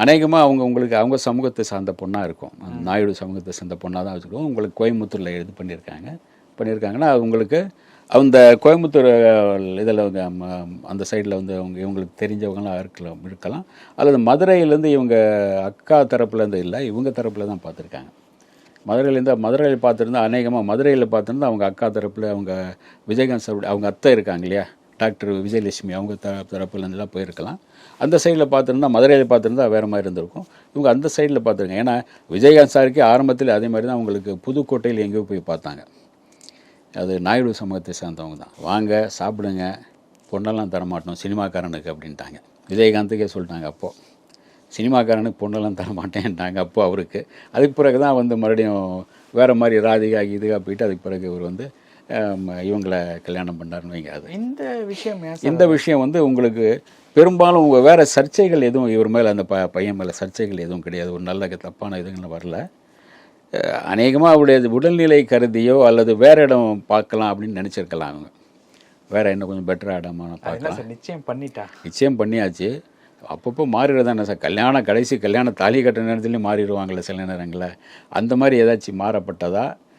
அநேகமாக உங்களுக்கு அவங்க சமூகத்தை சார்ந்த பொண்ணாக இருக்கும். நாயுடு சமூகத்தை சார்ந்த பொண்ணாக தான் வச்சுருக்கோம். உங்களுக்கு கோயம்புத்தூரில் இது பண்ணியிருக்காங்கன்னா உங்களுக்கு அந்த கோயம்புத்தூர் இதில் அந்த சைடில் வந்து இவங்களுக்கு தெரிஞ்சவங்களாம் இருக்கலாம். அல்லது மதுரையிலேருந்து இவங்க அக்கா தரப்புலேருந்து இல்லை, இவங்க தரப்பில் தான் பார்த்துருக்காங்க. மதுரையில் பார்த்துருந்தா அநேகமாக மதுரையில் பார்த்துருந்தா அவங்க அக்கா தரப்பில் அவங்க விஜயகாந்த் சார் அவங்க அத்தை இருக்காங்க இல்லையா, டாக்டர் விஜயலட்சுமி, அவங்க தரப்புலேருந்துலாம் போயிருக்கலாம். அந்த சைடில் பார்த்துருந்தா மதுரையில் பார்த்துருந்தா வேறு மாதிரி இருந்திருக்கும். இவங்க அந்த சைடில் பார்த்துருக்காங்க. ஏன்னா விஜயகாந்த் சாருக்கே ஆரம்பத்தில் அதே மாதிரி தான் அவங்களுக்கு புதுக்கோட்டையில் எங்கேயோ போய் பார்த்தாங்க. அது நாயுடு சமூகத்தை சேர்ந்தவங்க தான். வாங்க சாப்பிடுங்க, பொண்ணெல்லாம் தரமாட்டோம் சினிமாக்காரனுக்கு அப்படின்ட்டாங்க. விஜயகாந்துக்கே சொல்லிட்டாங்க அப்போது, சினிமாக்காரனுக்கு பொண்ணெல்லாம் தரமாட்டேன்ட்டாங்க அப்போ அவருக்கு. அதுக்கு பிறகு தான் வந்து மறுபடியும் வேறு மாதிரி ராதிகா இதுக்காக போயிட்டு அதுக்கு பிறகு இவர் வந்து இவங்களை கல்யாணம் பண்ணாருன்னு வைங்க. அது இந்த விஷயம் வந்து உங்களுக்கு பெரும்பாலும் வேறு சர்ச்சைகள் எதுவும் இவர் மேலே அந்த பையன் மேலே சர்ச்சைகள் எதுவும் கிடையாது. ஒரு நல்ல தப்பான இதுங்களும் வரல. அநேகமாக அவருடைய உடல்நிலை கருதியோ அல்லது வேறு இடம் பார்க்கலாம் அப்படின்னு நினச்சிருக்கலாம். அவங்க வேறு இன்னும் கொஞ்சம் பெட்டராக இடமான பார்க்கலாம். நிச்சயம் பண்ணியாச்சு. அப்பப்போ மாறிடுறதானே சார், கடைசி கல்யாணம் தாலி கட்டுற நேரத்துலேயும் மாறிடுவாங்களே சில நேரங்களில். அந்த மாதிரி ஏதாச்சும் மாறப்பட்டதா